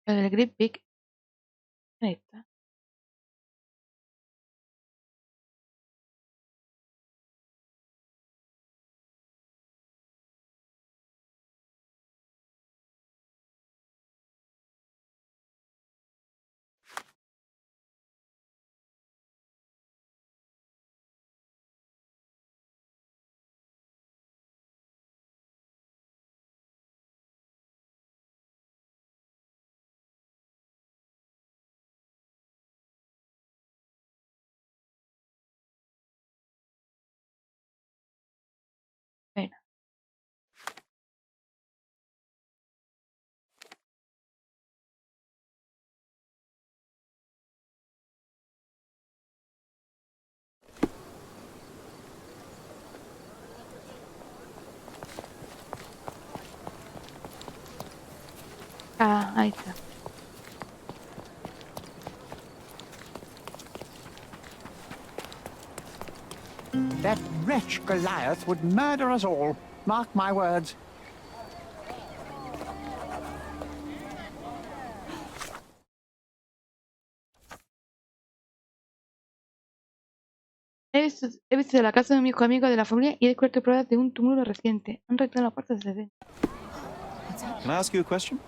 El Great Big. Ahí está. Bueno, ahí está. That wretch Goliath would murder us all. Mark my words. He visto la casa de mi hijo amigo de la familia y he descubierto pruebas de un túmulo reciente. Han retirado la puerta desde dentro. Can I ask you a question?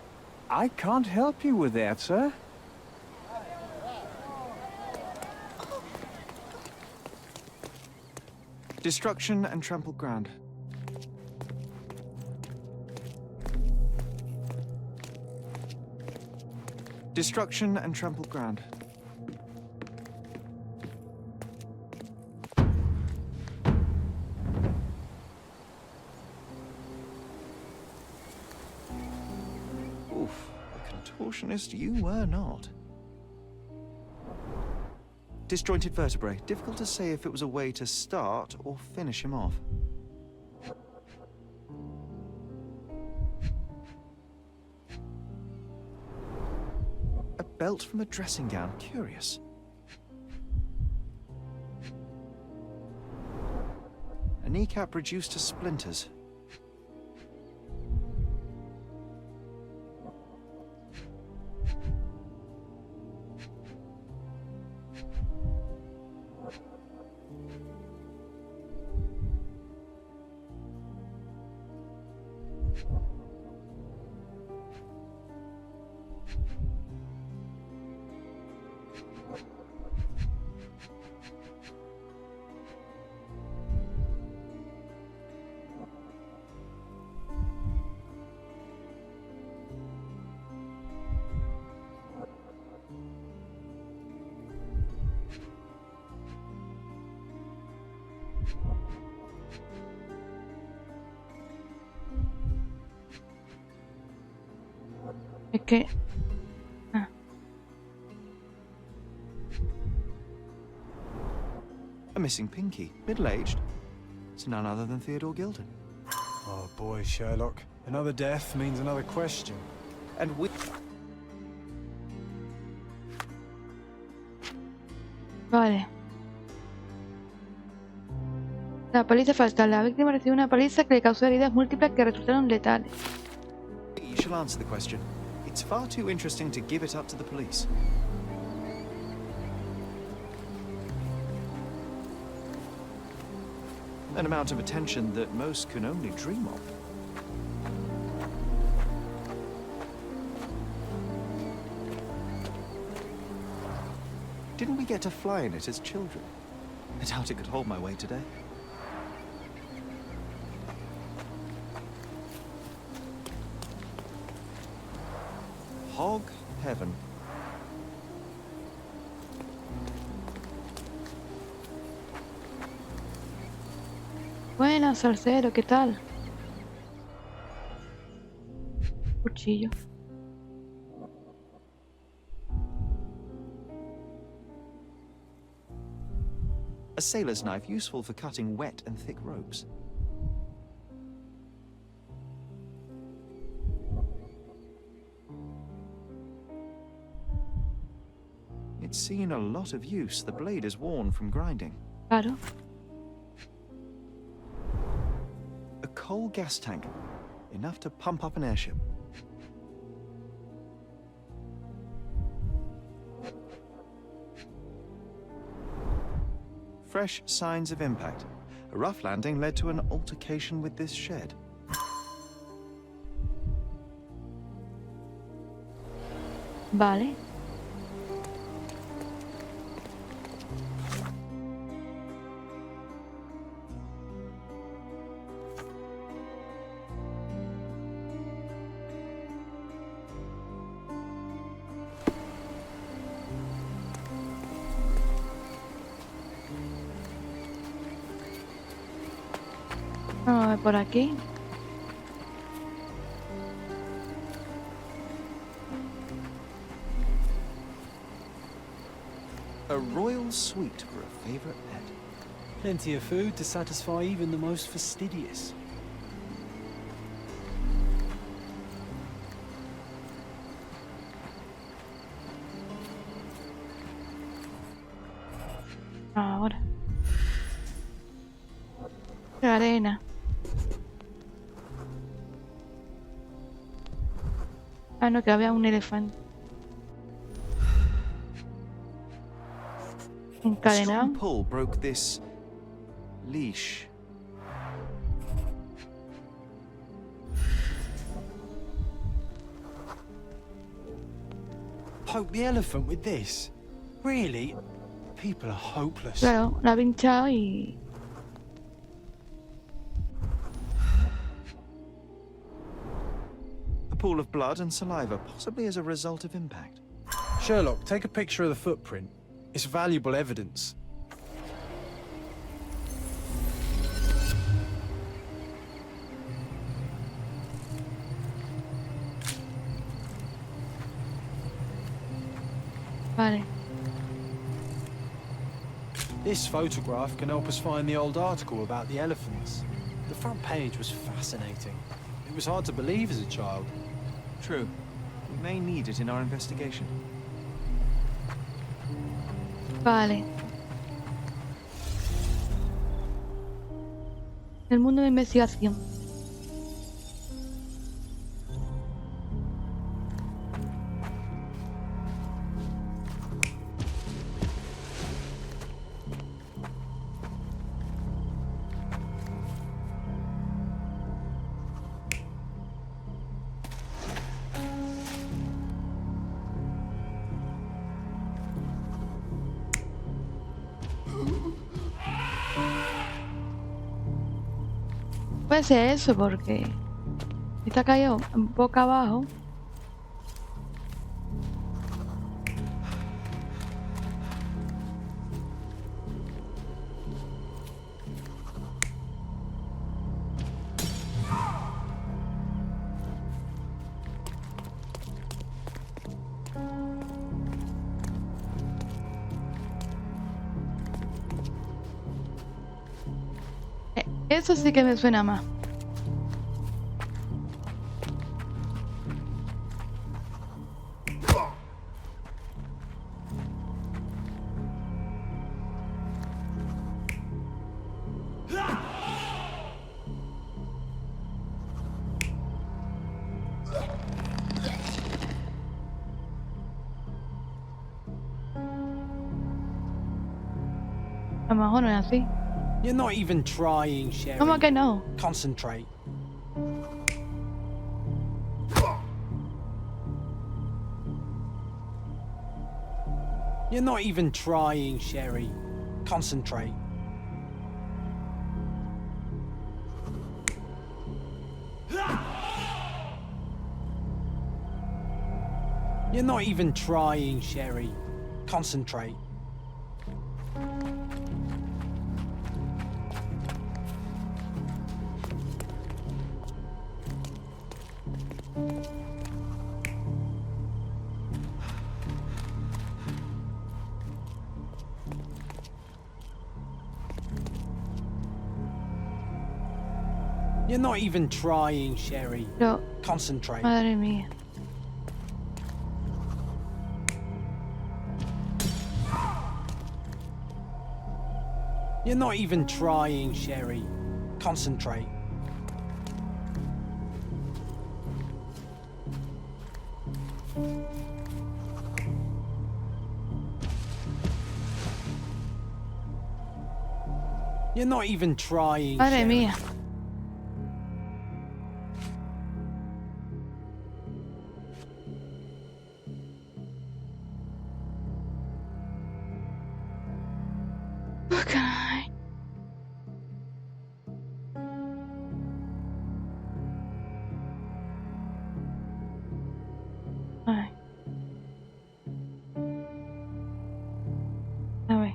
I can't help you with that, sir. Destruction and trampled ground. Destruction and trampled ground. Oof, a contortionist you were not. Disjointed vertebrae. Difficult to say if it was a way to start or finish him off. A belt from a dressing gown. Curious. A kneecap reduced to splinters. Es que... Ah, A missing pinky. Middle-aged. It's none other than Theodore Gilden. Oh boy, Sherlock. Another death means another question. And we... vale. La paliza fatal. La víctima recibió una paliza que le causó heridas múltiples que resultaron letales. You shall answer the question. It's far too interesting to give it up to the police. An amount of attention that most can only dream of. Didn't we get to fly in it as children? I doubt it could hold my weight today. Hog heaven. Buenas, salsero, ¿qué tal? Cuchillo. A sailor's knife useful for cutting wet and thick ropes. It's seen a lot of use. The blade is worn from grinding. Claro. A coal gas tank. Enough to pump up an airship. Fresh signs of impact. A rough landing led to an altercation with this shed. Vale. Vamos a ver por aquí. A royal suite for a favorite pet. Plenty of food to satisfy even the most fastidious. Ahora. La arena. Ah, no, que había un elefante. A strong Encadenado. pull broke this leash. Poke the elephant with this? Really? People are hopeless. Claro, la ha pinchado y... A pool of blood and saliva, possibly as a result of impact. Sherlock, take a picture of the footprint. It's valuable evidence. Vale. This photograph can help us find the old article about the elephants. The front page was fascinating. It was hard to believe as a child. True. We may need it in our investigation. Vale. El mundo de investigación. Puede ser eso porque está caído boca abajo. Eso sí que me suena más. A lo mejor no es así. You're not even trying, Sherry. ¿Cómo que no? Concentrate. You're not even trying, Sherry. Concentrate. You're not even trying, Sherry. Concentrate. You're not even trying, Sherry. Pero, Concentrate. madre mía. You're not even trying, Sherry. Concentrate. You're not even trying, Madre Sherry. mía. Oh, caray. Ay. A ver.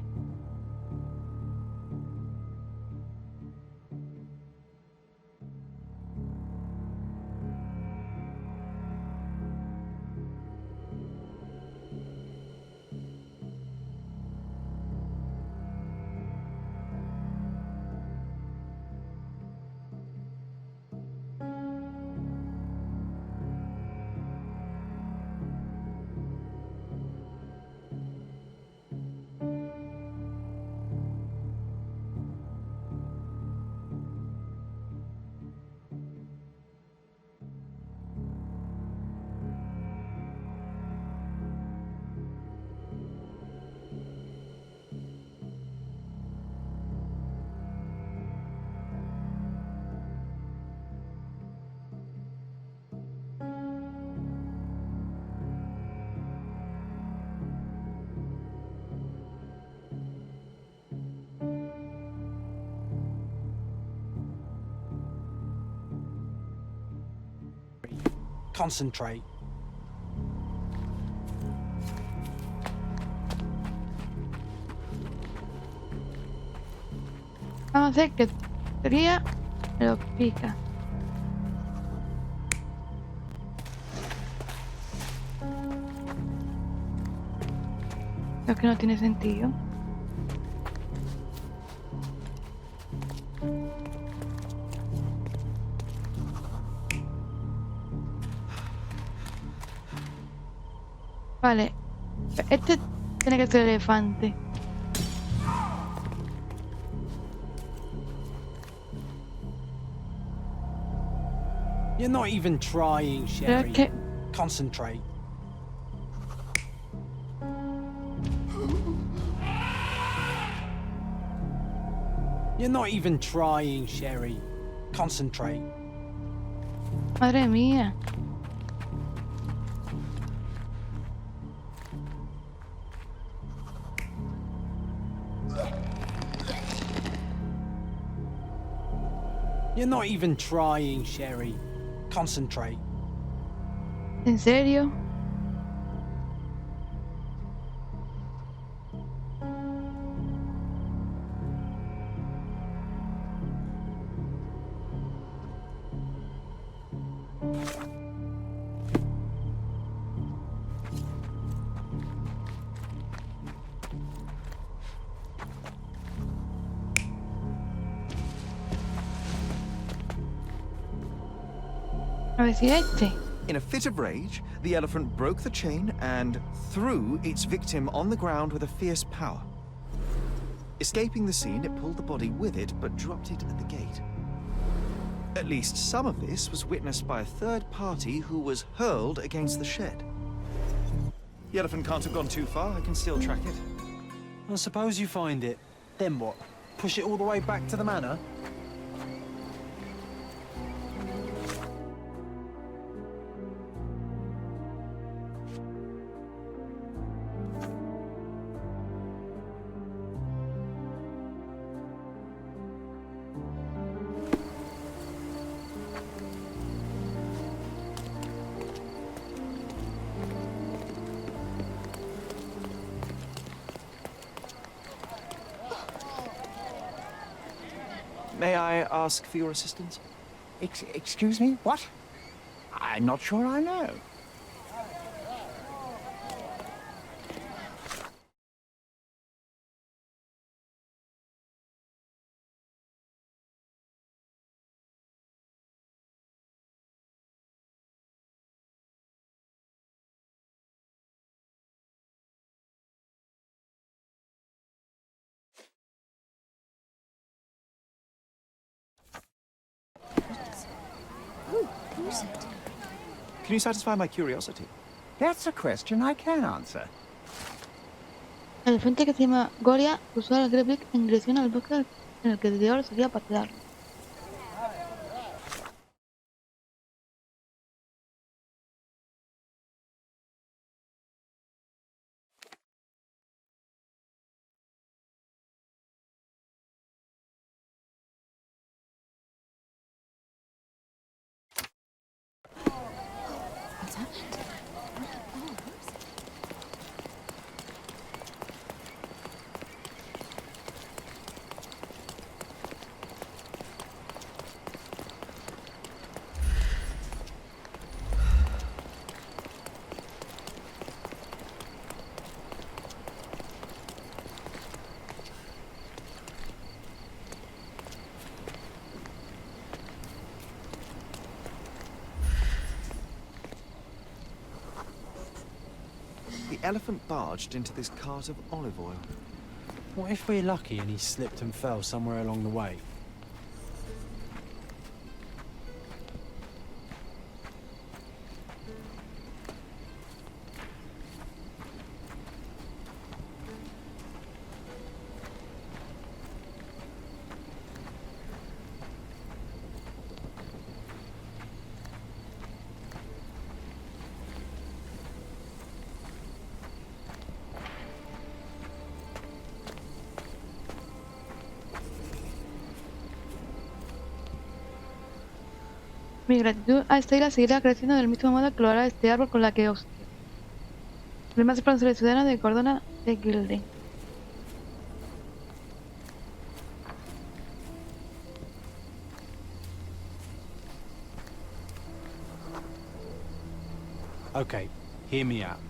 Concentrate. Vamos a hacer que teoría me lo pica. Creo que no tiene sentido. Vale. Este tiene que ser el elefante. You're not even trying, Pero Sherry. es que... Concentrate. You're not even trying, Sherry. Concentrate. Madre mía. You're not even trying, Sherry. Concentrate. ¿En serio? A ver si este. In a fit of rage, the elephant broke the chain and threw its victim on the ground with a fierce power. Escaping the scene, it pulled the body with it, but dropped it at the gate. At least some of this was witnessed by a third party who was hurled against the shed. The elephant can't have gone too far. I can still track it. Well, suppose you find it. Then what? Push it all the way back to the manor? May I ask for your assistance? Excuse me? What? I'm not sure I know. Who's it? Can you satisfy my curiosity? That's a question I can answer. El elefante que se llama Goria usó el Greblick en dirección al bosque en el que el ideal sería patearlo. The elephant barged into this cart of olive oil. What if we're lucky and he slipped and fell somewhere along the way? Mi gratitud a esta isla seguirá creciendo del mismo modo que lo hará este árbol con la que os... El más responsable ciudadano de Cordona de Gilden. Okay, hear me out.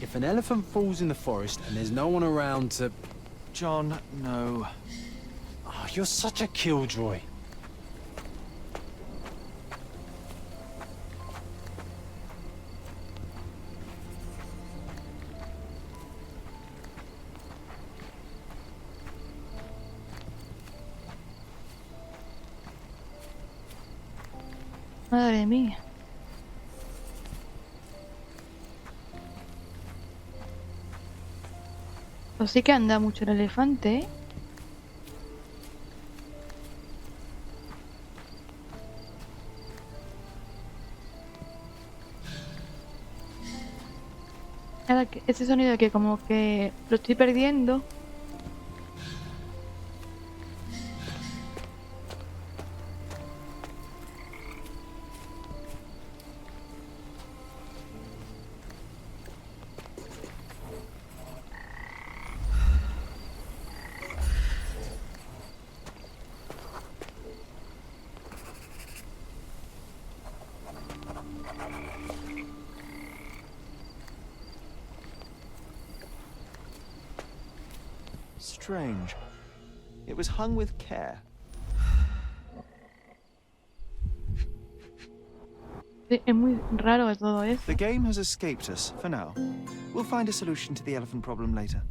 If an elephant falls in the forest and there's no one around to... John, no. Oh, you're such a killjoy. Madre mía. Pues sí que anda mucho el elefante, ¿eh? Ahora que ese sonido que como que lo estoy perdiendo. Strange. It was hung with care. Sí, es muy raro todo eso. The game has escaped us, for now. We'll find a solution to the elephant problem later.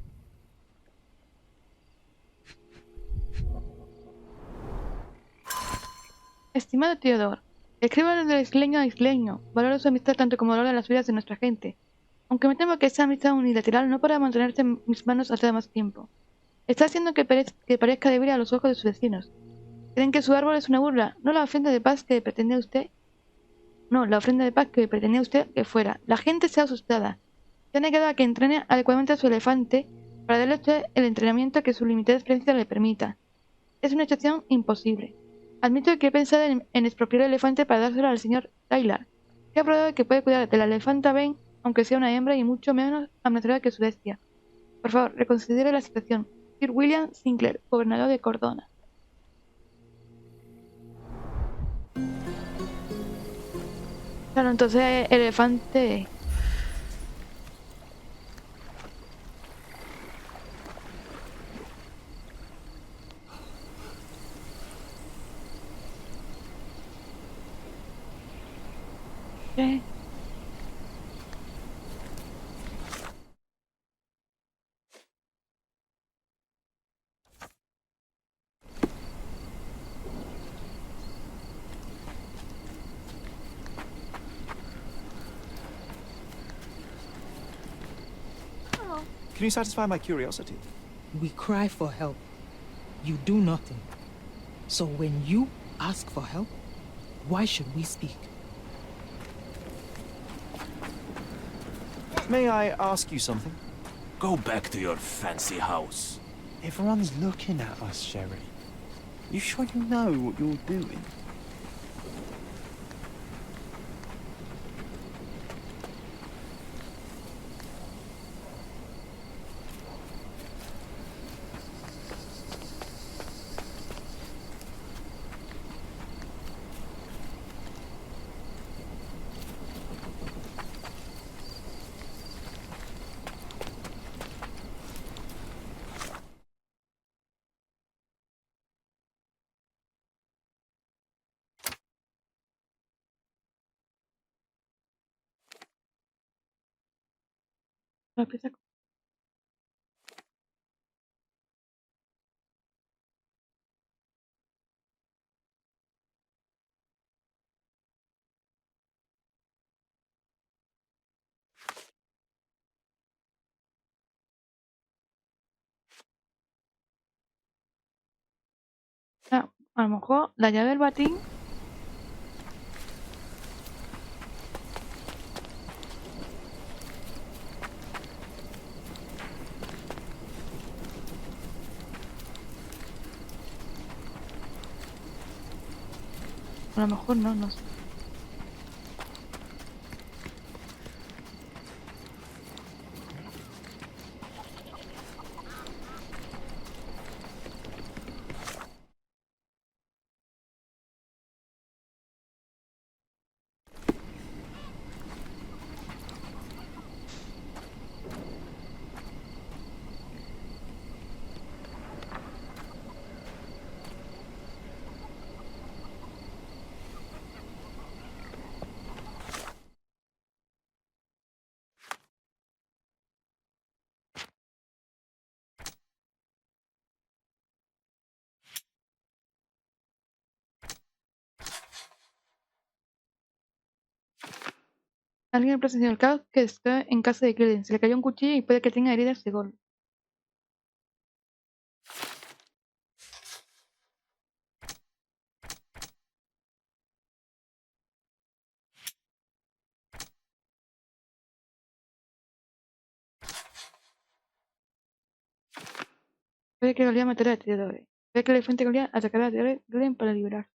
Estimado Theodore, escribo de isleño a isleño. Valoro su amistad tanto como valoro las vidas de nuestra gente. Aunque me temo que esa amistad unilateral no podrá mantenerse en mis manos hasta más tiempo. Está haciendo que parezca débil a los ojos de sus vecinos. Creen que su árbol es una burla, no la ofrenda de paz que pretendía usted. No, la ofrenda de paz que pretendía usted que fuera. La gente se ha asustada. Se ha negado a que entrene adecuadamente a su elefante para darle a usted el entrenamiento que su limitada experiencia le permita. Es una situación imposible. Admito que he pensado en expropiar el elefante para dárselo al señor Tyler, que ha probado que puede cuidar de la elefanta Ben, aunque sea una hembra y mucho menos amenazadora que su bestia. Por favor, reconsidere la situación. Sir William Sinclair, gobernador de Cordona. Claro, entonces el elefante... ¿Qué? Can you satisfy my curiosity? We cry for help. you do nothing. So when you ask for help, why should we speak? May I ask you something? Go back to your fancy house. Everyone's looking at us, Sherry. You sure you know what you're doing? La pieza- Ah, a lo mejor la llave del batín. A lo mejor no, no sé. Alguien presenció el caos que está en casa de Cleden. Se le cayó un cuchillo y puede que tenga heridas de golpe. Puede que Galia matara a Theodore. Puede que el elefante Galia atacara a Cleden para liberar.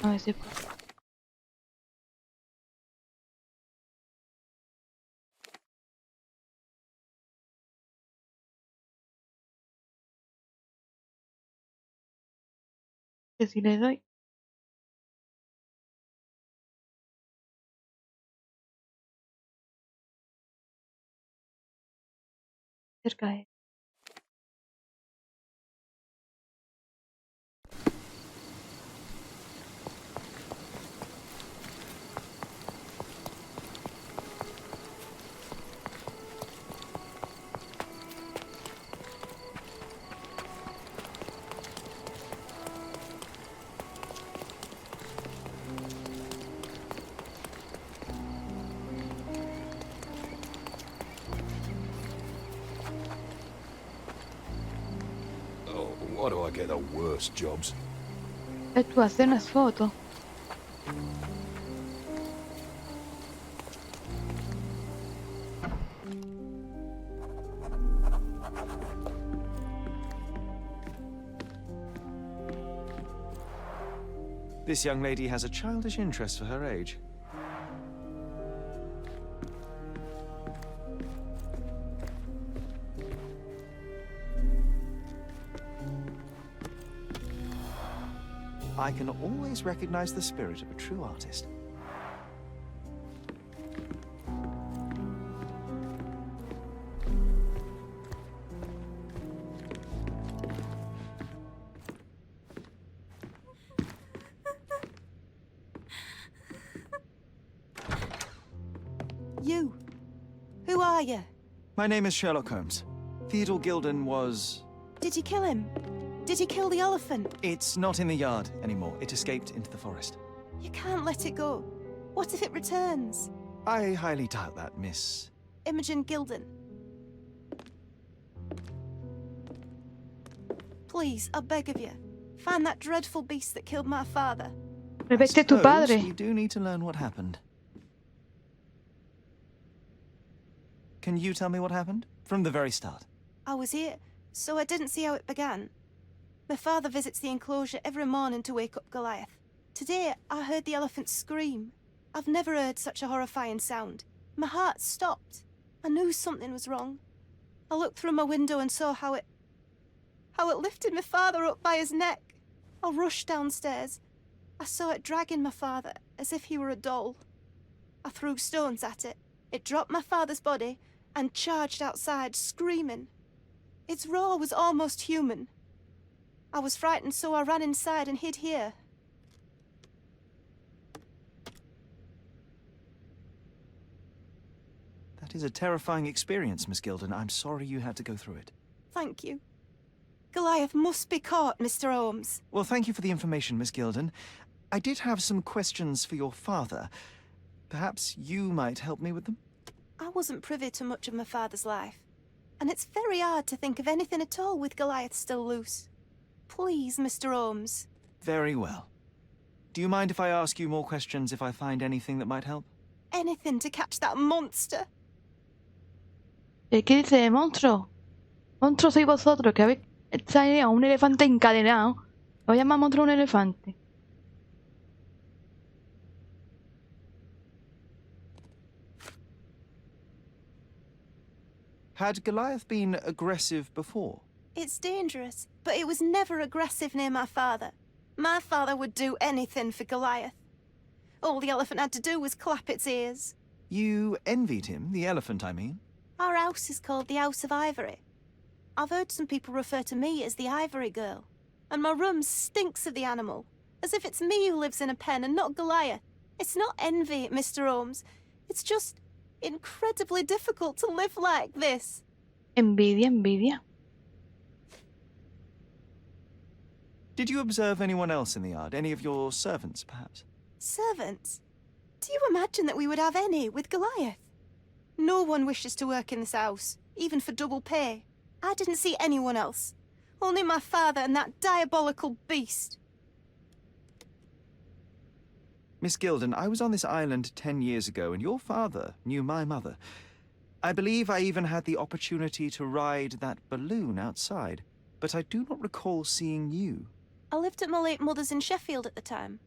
A ver si puede. Que si le doy, cerca de él. Oh, why do I get the worst jobs? E tu hacer unas fotos. This young lady has a childish interest for her age. I can always recognize the spirit of a true artist. are you? My name is Sherlock Holmes. Theodore Gilden was... Did you kill him? Did you kill the elephant? It's not in the yard anymore. It escaped into the forest. You can't let it go. What if it returns? I highly doubt that, Miss... Imogen Gilden. Please, I beg of you, find that dreadful beast that killed my father. Respecte a tu Suppose padre. we do need to learn what happened. Can you tell me what happened? From the very start. I was here, so I didn't see how it began. My father visits the enclosure every morning to wake up Goliath. Today, I heard the elephant scream. I've never heard such a horrifying sound. My heart stopped. I knew something was wrong. I looked through my window and saw how it lifted my father up by his neck. I rushed downstairs. I saw it dragging my father as if he were a doll. I threw stones at it. It dropped my father's body and charged outside, screaming. Its roar was almost human. I was frightened, so I ran inside and hid here. That is a terrifying experience, Miss Gilden. I'm sorry you had to go through it. Thank you. Goliath must be caught, Mr. Holmes. Well, thank you for the information, Miss Gilden. I did have some questions for your father. Perhaps you might help me with them? I wasn't privy to much of my father's life, and it's very hard to think of anything at all with Goliath still loose. Please, Mr. Holmes. Very well. Do you mind if I ask you more questions if I find anything that might help? Anything to catch that monster. ¿Qué dice monstruo? Monstruo sois vosotros, que habéis traído a un elefante encadenado. Lo llama monstruo un elefante. Had Goliath been aggressive before? It's dangerous, but it was never aggressive near my father. My father would do anything for Goliath. All the elephant had to do was clap its ears. You envied him, the elephant, I mean? Our house is called the House of Ivory. I've heard some people refer to me as the Ivory Girl. And my room stinks of the animal, as if it's me who lives in a pen and not Goliath. It's not envy, Mr. Holmes. It's just incredibly difficult to live like this. Envidia, envidia. Did you observe anyone else in the yard? Any of your servants, perhaps? Servants? Do you imagine that we would have any with Goliath? No one wishes to work in this house, even for double pay. I didn't see anyone else. Only my father and that diabolical beast. Miss Gilden, I was on this island 10 years ago, and your father knew my mother. I believe I even had the opportunity to ride that balloon outside, but I do not recall seeing you. I lived at my late mother's in Sheffield at the time.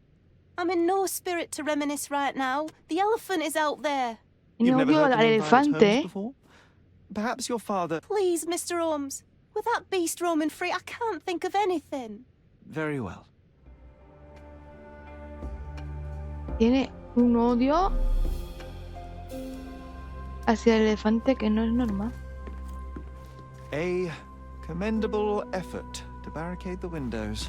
I'm in no spirit to reminisce right now. The elephant is out there. You've No never vio heard the al name Violet Holmes elefante. before? Perhaps your father... Please, Mr. Holmes. With that beast roaming free, I can't think of anything. Very well. Tiene un odio hacia el elefante que no es normal. A commendable effort to barricade the windows.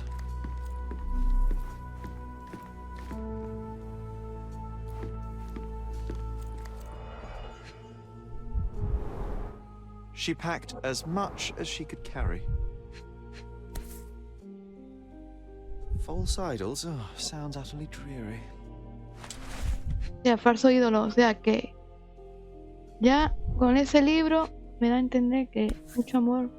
She packed as much as she could carry. False idols? Oh, sounds utterly dreary. O sea, falso ídolo. O sea que ya con ese libro me da a entender que mucho amor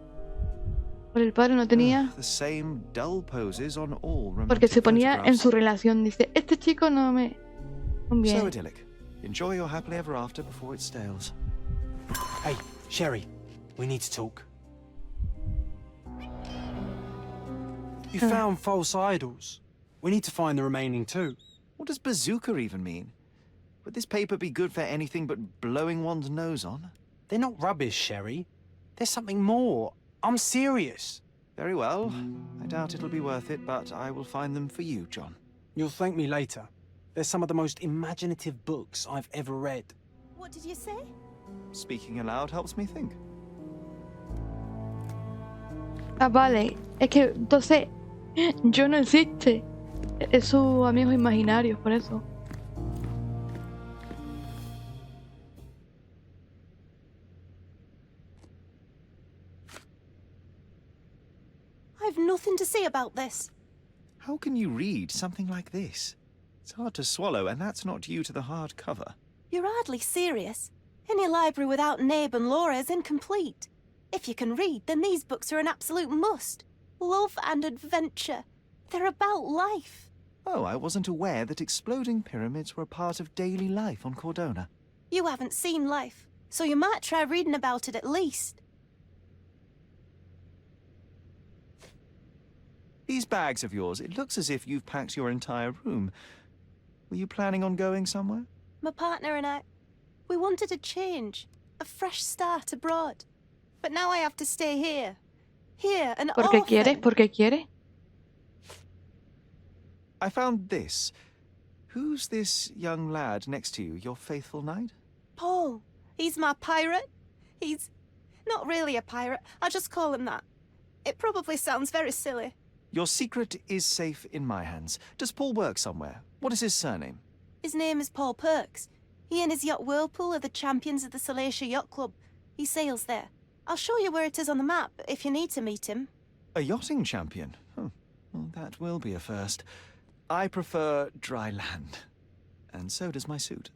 por el padre no tenía. The same dull poses on all Porque se romantic ponía en su photographs. relación. Dice, este chico no me So conviene. idyllic. Enjoy your happily ever after before it stales. Hey, Sherry, we need to talk. You found false idols. We need to find the remaining two. What does bazooka even mean? Would this paper be good for anything but blowing one's nose on? They're not rubbish, Sherry. There's something more. I'm serious. Very well. I doubt it'll be worth it, but I will find them for you, John. You'll thank me later. They're some of the most imaginative books I've ever read. What did you say? Speaking aloud helps me think. Ah, vale. Es que entonces yo no existe. Es sus amigos imaginarios, por eso. I've nothing to say about this. How can you read something like this? It's hard to swallow, and that's not due to the hard cover. You're hardly serious. Any library without Nabe and Laura is incomplete. If you can read, then these books are an absolute must. Love and adventure. They're about life. Oh, I wasn't aware that exploding pyramids were a part of daily life on Cordona. You haven't seen life, so you might try reading about it at least. These bags of yours, it looks as if you've packed your entire room. Were you planning on going somewhere? My partner and I, we wanted a change, a fresh start abroad. But now I have to stay here. Here, an ¿Por qué quiere? orphan. ¿Por qué quiere? I found this. Who's this young lad next to you, your faithful knight? Paul. He's my pirate. He's not really a pirate. I'll just call him that. It probably sounds very silly. Your secret is safe in my hands. Does Paul work somewhere? What is his surname? His name is Paul Perks. He and his yacht Whirlpool are the champions of the Salacia Yacht Club. He sails there. I'll show you where it is on the map if you need to meet him. A yachting champion? Well, that will be a first. I prefer dry land. And so does my suit.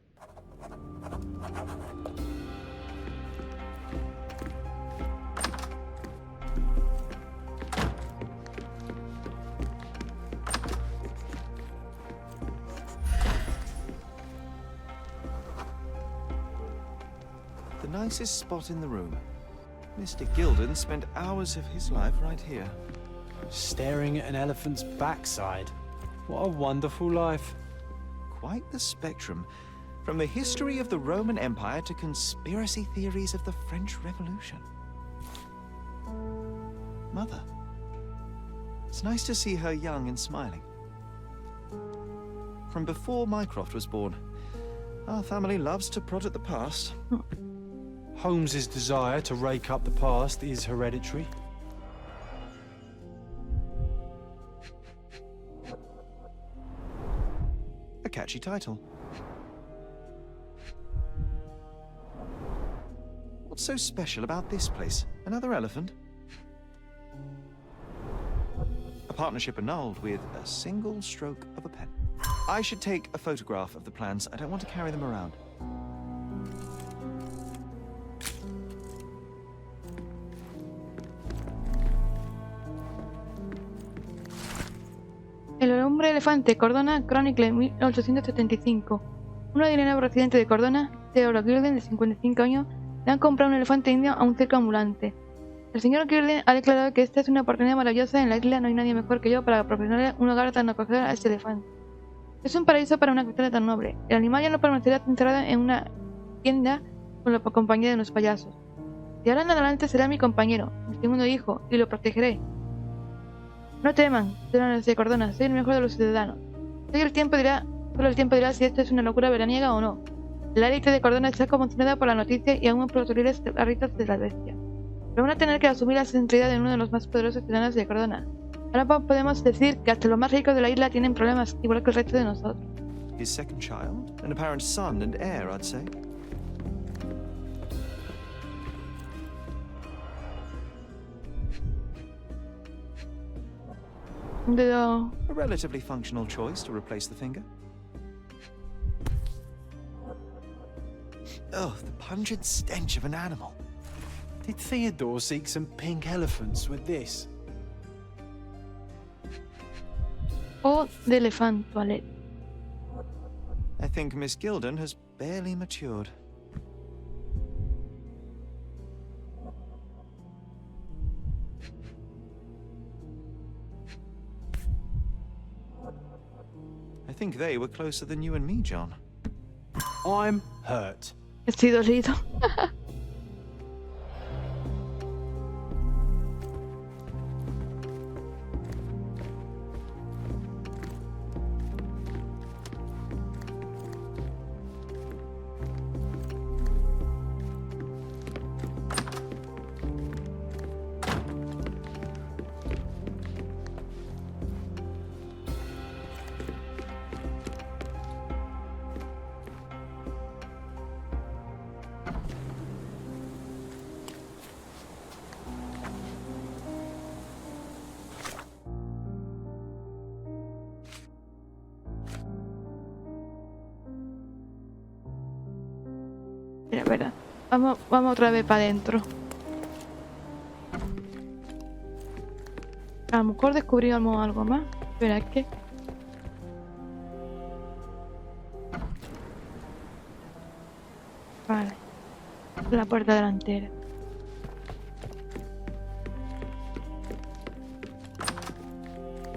The nicest spot in the room. Mr. Gilden spent hours of his life right here. Staring at an elephant's backside. What a wonderful life. Quite the spectrum. From the history of the Roman Empire to conspiracy theories of the French Revolution. Mother. It's nice to see her young and smiling. From before Mycroft was born, our family loves to prod at the past. Holmes's desire to rake up the past is hereditary. A catchy title. What's so special about this place? Another elephant? A partnership annulled with a single stroke of a pen. I should take a photograph of the plans. I don't want to carry them around. El hombre elefante, Cordona, Chronicle, 1875. Un adinerado residente de Cordona, Theodore Gilden, de 55 años, le han comprado un elefante indio a un circo ambulante. El señor Gilden ha declarado que esta es una oportunidad maravillosa. En la isla no hay nadie mejor que yo para proporcionarle un hogar tan acogedor a este elefante. Es un paraíso para una criatura tan noble. El animal ya no permanecerá encerrado en una tienda con la compañía de unos payasos. De ahora en adelante será mi compañero, mi segundo hijo, y lo protegeré. No teman, ciudadanos de Cordona, soy el mejor de los ciudadanos. Solo el tiempo dirá si esto es una locura veraniega o no. La élite de Cordona está conmocionada por la noticia y aún por los horribles ritos de la bestia. Pero van a tener que asumir la centralidad de uno de los más poderosos ciudadanos de Cordona. Ahora podemos decir que hasta los más ricos de la isla tienen problemas, igual que el resto de nosotros. His second child? An apparent son and heir, I'd say. Un dedo... A relatively functional choice to replace the finger. Oh, the pungent stench of an animal. Did Theodore seek some pink elephants with this? O de elefante, toilette. I think Miss Gilden has barely matured. I think they were closer than you and me, John. I'm hurt. Estoy dolido. Espera, espera. Vamos otra vez para adentro. A lo mejor descubrimos algo más. Espera, ¿qué? Vale. La puerta delantera.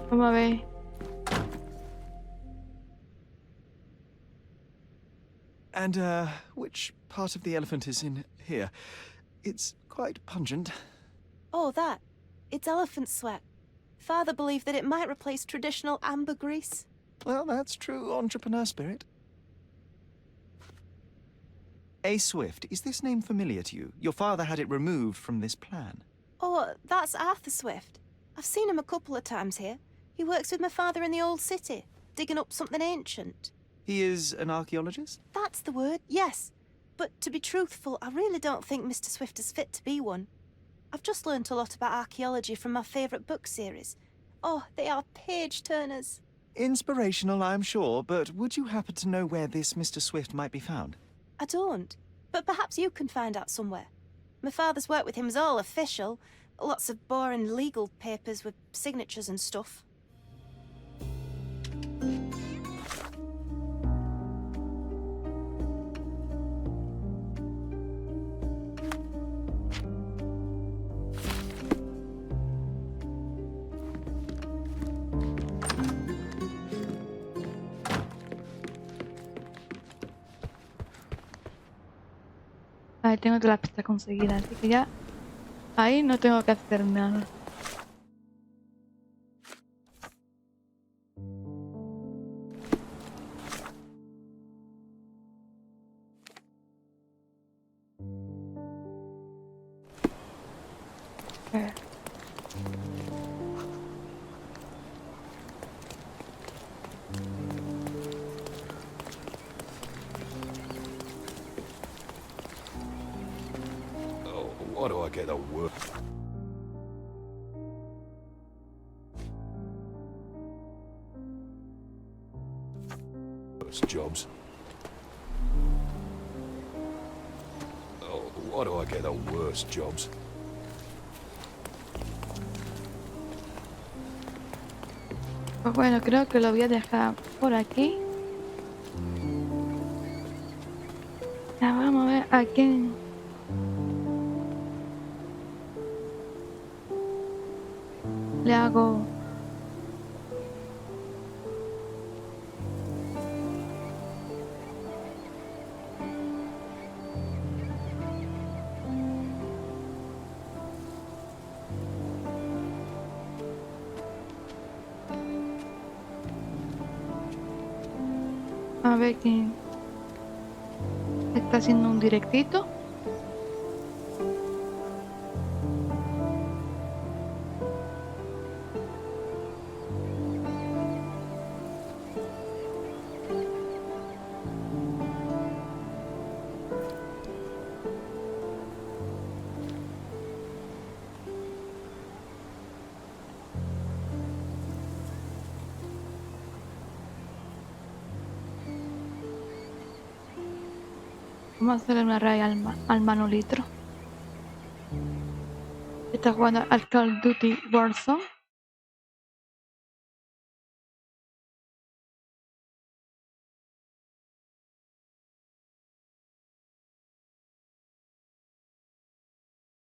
Vamos a ver. And, which part of the elephant is in here? It's quite pungent. Oh, that. It's elephant sweat. Father believed that it might replace traditional ambergris. Well, that's true entrepreneur spirit. A. Swift, is this name familiar to you? Your father had it removed from this plan. Oh, that's Arthur Swift. I've seen him a couple of times here. He works with my father in the old city, digging up something ancient. He is an archaeologist? That's the word, yes. But to be truthful, I really don't think Mr. Swift is fit to be one. I've just learnt a lot about archaeology from my favourite book series. Oh, they are page-turners. Inspirational, I'm sure, but would you happen to know where this Mr. Swift might be found? I don't. But perhaps you can find out somewhere. My father's work with him is all official. Lots of boring legal papers with signatures and stuff. Vale, tengo todas las pistas conseguidas, así que ya ahí no tengo que hacer nada. Eh, Oh, why do I get the worst jobs? Oh, why do I get the worst jobs? Pues bueno, creo que lo voy a dejar por aquí. Ya vamos a ver a quién le hago. A ver quién está haciendo un directito. Vamos a hacerle una raya al manolitro. Está jugando al Call of Duty Warzone.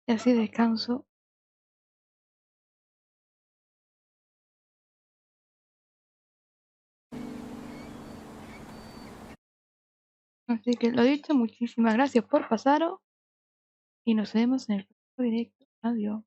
Y así descanso. Así que lo dicho, muchísimas gracias por pasaros. Y nos vemos en el próximo directo. Adiós.